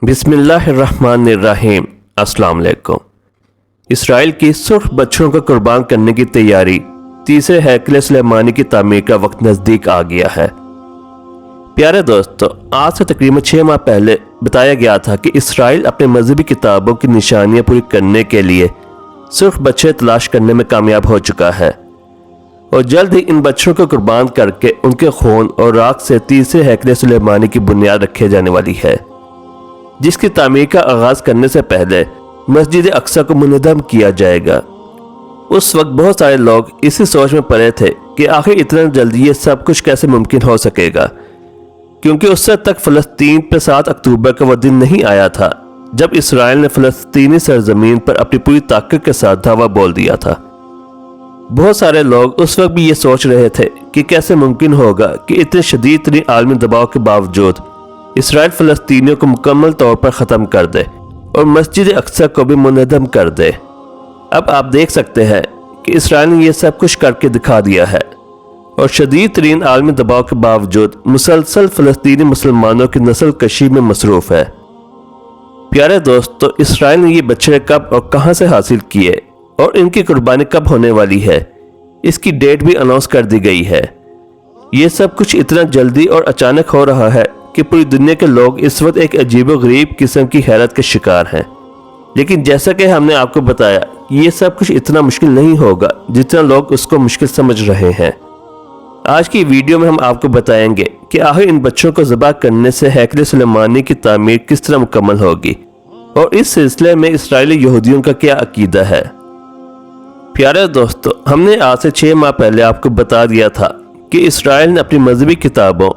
बिस्मिल्लाहिर्रहमानिर्रहीम। अस्सलाम वालेकुम। इसराइल की सुर्ख बच्चों को कुर्बान करने की तैयारी, तीसरे हैकल सुलेमानी की तामीर का वक्त नज़दीक आ गया है। प्यारे दोस्तों, आज से तकरीबन 6 माह पहले बताया गया था कि इसराइल अपने मजहबी किताबों की निशानियां पूरी करने के लिए सुर्ख बच्चे तलाश करने में कामयाब हो चुका है और जल्द ही इन बच्चों को कुर्बान करके उनके खून और राख से तीसरे हैकल सुलेमानी की बुनियाद रखी जाने वाली है, जिसकी तामीर का आगाज करने से पहले मस्जिद अक्सा को मुनहदम किया जाएगा। उस वक्त बहुत सारे लोग इसी सोच में पड़े थे कि आखिर इतना जल्दी ये सब कुछ कैसे मुमकिन हो सकेगा, क्योंकि उससे तक फ़लस्तीन पर 7 अक्टूबर का वो दिन नहीं आया था जब इसराइल ने फ़लस्तीनी सरजमीन पर अपनी पूरी ताकत के साथ धावा बोल दिया था। बहुत सारे लोग उस वक्त भी ये सोच रहे थे कि कैसे मुमकिन होगा कि इतने शदीद तरीन आलमी दबाव के बावजूद इसराइल फ़लस्तीनियों को मुकम्मल तौर पर ख़त्म कर दे और मस्जिद अक्सा को भी मुनहदम कर दे। अब आप देख सकते हैं कि इसराइल ने यह सब कुछ करके दिखा दिया है और शदीद तरीन आलमी दबाव के बावजूद मुसलसल फ़लस्तीनी मुसलमानों की नस्ल कशी में मसरूफ़ है। प्यारे दोस्तों, इसराइल ने ये बच्चे कब और कहां से हासिल किए और इनकी कुर्बानी कब होने वाली है, इसकी डेट भी अनाउंस कर दी गई है। ये सब कुछ इतना जल्दी और अचानक हो रहा है कि पूरी दुनिया के लोग इस वक्त एक अजीबोगरीब किस्म की हैरत के शिकार हैं। लेकिन जैसा कि हमने आपको बताया, ये सब कुछ इतना मुश्किल नहीं होगा जितना लोग उसको मुश्किल समझ रहे हैं। आज की वीडियो में हम आपको बताएंगे कि आखिर इन बच्चों को ज़बह करने से हैकल सुलेमानी की तामीर किस तरह मुकम्मल होगी और इस सिलसिले में इसराइली यहूदियों का क्या अकीदा है। प्यारे दोस्तों, हमने आज से 6 माह पहले आपको बता दिया था कि इसराइल ने अपनी मजहबी किताबों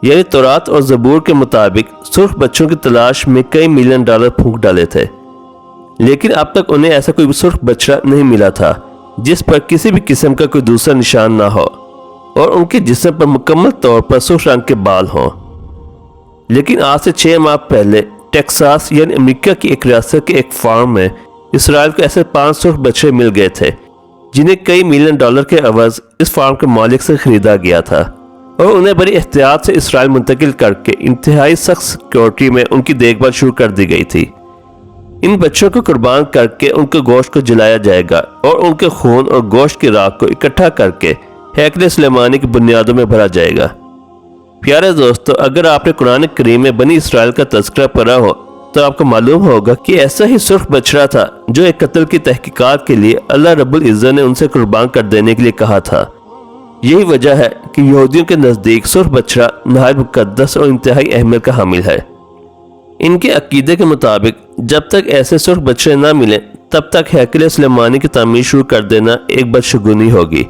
यानी तौरात और ज़बूर के मुताबिक सुर्ख बच्चों की तलाश में कई मिलियन डॉलर फूंक डाले थे, लेकिन अब तक उन्हें ऐसा कोई सुर्ख बच्चा नहीं मिला था जिस पर किसी भी किस्म का कोई दूसरा निशान ना हो और उनके जिस्म पर मुकम्मल तौर पर सुर्ख रंग के बाल हों। लेकिन आज से 6 माह पहले टेक्सास यानी अमेरिका की एक रियासत के एक फार्म में इसराइल को ऐसे 5 सुर्ख बच्चे मिल गए थे जिन्हें कई मिलियन डॉलर के अवज़ इस फार्म के मालिक से खरीदा गया था और उन्हें बड़ी एहतियात से इसराइल मुंतकिल करके इंतहाई सख्त सिक्योरिटी में उनकी देखभाल शुरू कर दी गई थी। इन बच्चों को कुर्बान करके उनके गोश्त को जलाया जाएगा और उनके खून और गोश्त की राख को इकट्ठा करके हैकल सुलेमानी की बुनियादों में भरा जाएगा। प्यारे दोस्तों, अगर आपने कुरान करीम में बनी इसराइल का तज़किरा पढ़ा हो तो आपको मालूम होगा कि ऐसा ही सुर्ख बछड़ा था जो एक कत्ल की तहकीकात के लिए अल्लाह रब्बुल इज़्ज़त ने उनसे कुर्बान कर देने के लिए कहा था। यही वजह है कि यहूदियों के नज़दीक सुर्ख बछड़ा नहायत मुक़द्दस और इंतहाई अहमियत का हामिल है। इनके अकीदे के मुताबिक जब तक ऐसे सुर्ख बछड़े ना मिले तब तक हैकल सुलेमानी की तामीर शुरू कर देना एक बदशगुनी होगी।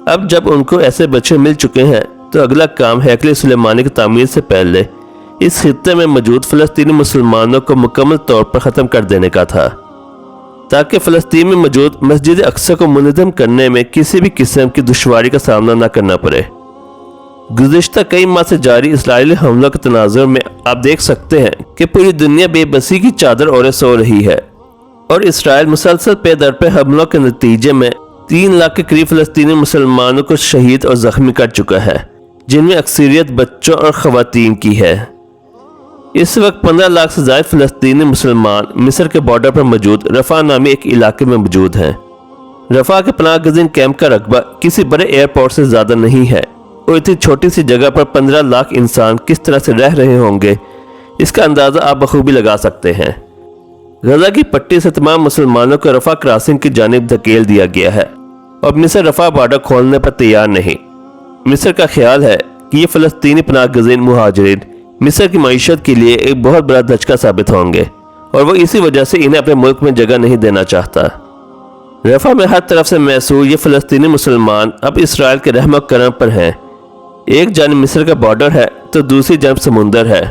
अब जब उनको ऐसे बच्चे मिल चुके हैं तो अगला काम हैकल सुलेमानी की तामीर से पहले इस खित्ते में मौजूद फ़लस्तीनी मुसलमानों को मुकम्मल तौर पर ख़त्म कर देने का था, ताकि फ़लस्तीन में मौजूद मस्जिद अक्सा को मुनहदम करने में किसी भी किस्म की दुश्वारी का सामना न करना पड़े। गुज़िश्ता कई माह से जारी इसराइली हमलों के तनाज़ुर में आप देख सकते हैं कि पूरी दुनिया बेबसी की चादर ओढ़े सो रही है और इसराइल मुसलसल पे दर पे हमलों के नतीजे में 3 लाख के करीब फ़लस्तीनी मुसलमानों को शहीद और ज़ख्मी कर चुका है, जिनमें अक्सरियत बच्चों और ख़वातीन की है। इस वक्त 15 लाख से ज़ायद फ़लस्तीनी मुसलमान मिस्र के बॉर्डर पर मौजूद रफ़ा नामी एक इलाके में मौजूद हैं। रफ़ा के पनाह गज़ीन कैंप का रकबा किसी बड़े एयरपोर्ट से ज़्यादा नहीं है और इतनी छोटी सी जगह पर 15 लाख इंसान किस तरह से रह रहे होंगे, इसका अंदाज़ा आप बखूबी लगा सकते हैं। गजा की पट्टी से तमाम मुसलमानों को रफ़ा क्रॉसिंग की जानिब धकेल दिया गया है और मिस्र रफ़ा बॉर्डर खोलने पर तैयार नहीं। मिस्र का ख्याल है कि ये फ़लस्तीनी पनाह गज़ीन मुहाजिरीन मिस्र की मईशत के लिए एक बहुत बड़ा धचका साबित होंगे और वो इसी वजह से इन्हें अपने मुल्क में जगह नहीं देना चाहता। रफ़ा में हर तरफ से मैसूर ये फ़लस्तीनी मुसलमान अब इसराइल के रहम और करम पर हैं। एक जानब मिस्र का बॉर्डर है तो दूसरी जानब समुंदर है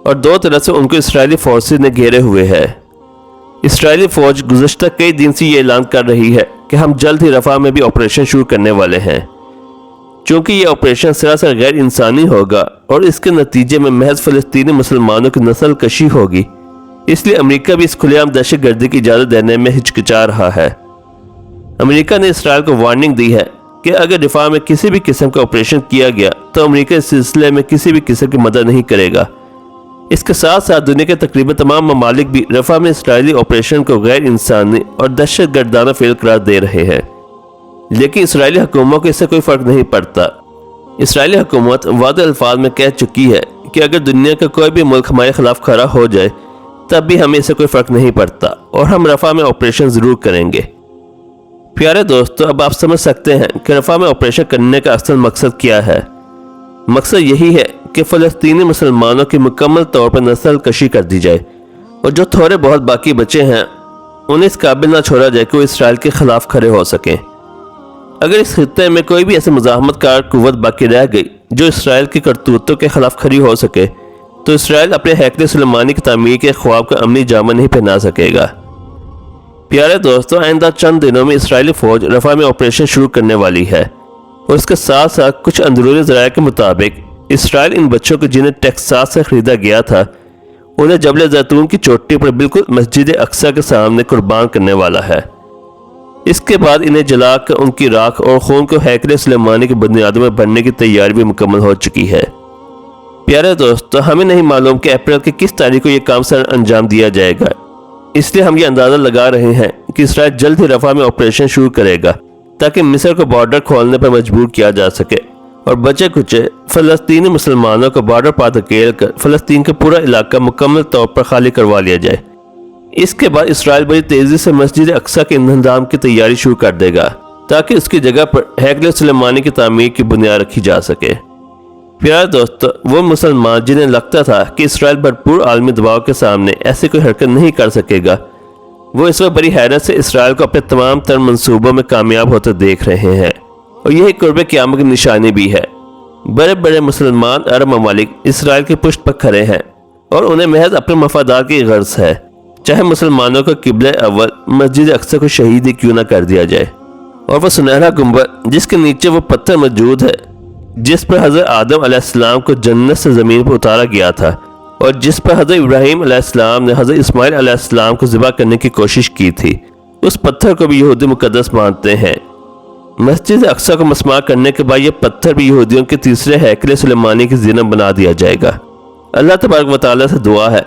और 2 तरफ से उनको इसराइली फोर्सेज ने घेरे हुए है। इसराइली फ़ौज गुज़श्ता कई दिन से ये ऐलान कर रही है कि हम जल्द ही रफ़ा में भी ऑपरेशन शुरू करने वाले हैं। चूँकि ये ऑपरेशन सरासर गैर इंसानी होगा और इसके नतीजे में महज फ़लस्तीनी मुसलमानों की नस्ल कशी होगी, इसलिए अमेरिका भी इस खुलेआम दहशत गर्दी की इजाज़त देने में हिचकिचा रहा है। अमेरिका ने इसराइल को वार्निंग दी है कि अगर दिफा में किसी भी किस्म का ऑपरेशन किया गया तो अमेरिका इस सिलसिले में किसी भी किस्म की मदद नहीं करेगा। اس کے ساتھ ساتھ دنیا کے تقریباً تمام ممالک بھی رفح میں اسرائیلی آپریشن کو غیر انسانی اور دہشت گردانہ فعل قرار دے رہے ہیں، لیکن اسرائیلی حکومت کو اس سے کوئی فرق نہیں پڑتا۔ اسرائیلی حکومت واضح الفاظ میں کہہ چکی ہے کہ اگر دنیا کا کوئی بھی ملک ہمارے خلاف کھڑا ہو جائے تب بھی ہمیں اس سے کوئی فرق نہیں پڑتا اور ہم رفح میں آپریشن ضرور کریں گے۔ پیارے دوستو، اب آپ سمجھ سکتے ہیں کہ رفح میں آپریشن کرنے کا اصل مقصد کیا ہے۔ مقصد یہی ہے کہ فلسطینی مسلمانوں کی مکمل طور پر نسل کشی کر دی جائے اور جو تھوڑے بہت باقی بچے ہیں انہیں اس قابل نہ چھوڑا جائے کہ وہ اسرائیل کے خلاف کھڑے ہو سکیں۔ اگر اس خطے میں کوئی بھی ایسی مزاحمت کار قوت باقی رہ گئی جو اسرائیل کی کرتوتوں کے خلاف کھڑی ہو سکے تو اسرائیل اپنے ہیکل سلیمانی کی تعمیر کے خواب کا عملی جامہ نہیں پہنا سکے گا۔ پیارے دوستو، آئندہ چند دنوں میں اسرائیلی فوج رفح میں آپریشن شروع کرنے والی ہے اور اس کے ساتھ ساتھ کچھ اندرونی ذرائع کے مطابق اسرائیل ان بچوں کو جنہیں ٹیکساس سے خریدا گیا تھا انہیں جبل زیتون کی چوٹی پر بالکل مسجد اقصی کے سامنے قربان کرنے والا ہے۔ اس کے بعد انہیں جلا کر ان کی راکھ اور خون کو ہیکل سلیمانی کی بنیادوں میں بھرنے کی تیاری بھی مکمل ہو چکی ہے۔ پیارے دوستو، ہمیں نہیں معلوم کہ اپریل کی کس تاریخ کو یہ کام سر انجام دیا جائے گا، اس لیے ہم یہ اندازہ لگا رہے ہیں کہ اسرائیل جلد ہی رفح میں آپریشن شروع کرے گا تاکہ مصر کو بارڈر کھولنے پر مجبور کیا جا سکے اور بچے کچے فلسطینی مسلمانوں کو بارڈر پار دھکیل کر فلسطین کا پورا علاقہ مکمل طور پر خالی کروا لیا جائے۔ اس کے بعد اسرائیل بڑی تیزی سے مسجد اقصی کے انہدام کی تیاری شروع کر دے گا تاکہ اس کی جگہ پر ہیکل سلیمانی کی تعمیر کی بنیاد رکھی جا سکے۔ پیارے دوستو، وہ مسلمان جنہیں لگتا تھا کہ اسرائیل بھرپور عالمی دباؤ کے سامنے ایسی کوئی حرکت نہیں کر سکے گا، وہ اس وقت بڑی حیرت سے اسرائیل کو اپنے تمام تر منصوبوں میں کامیاب ہوتے دیکھ رہے ہیں، اور یہی قرب قیامت کی نشانی بھی ہے۔ بڑے بڑے مسلمان عرب ممالک اسرائیل کی پشت پر کھڑے ہیں اور انہیں محض اپنے مفادات کی غرض ہے، چاہے مسلمانوں کا قبلہ اول مسجد اقصی کو شہید ہی کیوں نہ کر دیا جائے، اور وہ سنہرا گنبد جس کے نیچے وہ پتھر موجود ہے جس پر حضرت آدم علیہ السلام کو جنت سے زمین پر اتارا گیا تھا اور جس پر حضرت ابراہیم علیہ السلام نے حضرت اسماعیل علیہ السلام کو ذبح کرنے کی کوشش کی تھی، اس پتھر کو بھی یہودی مقدس مانتے ہیں۔ مسجد اقصی کو مسمار کرنے کے بعد یہ پتھر بھی یہودیوں کے تیسرے ہیکل سلیمانی کی زینت بنا دیا جائے گا۔ اللہ تبارک و تعالیٰ سے دعا ہے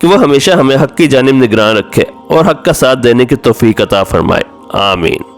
کہ وہ ہمیشہ ہمیں حق کی جانب نگران رکھے اور حق کا ساتھ دینے کی توفیق عطا فرمائے، آمین۔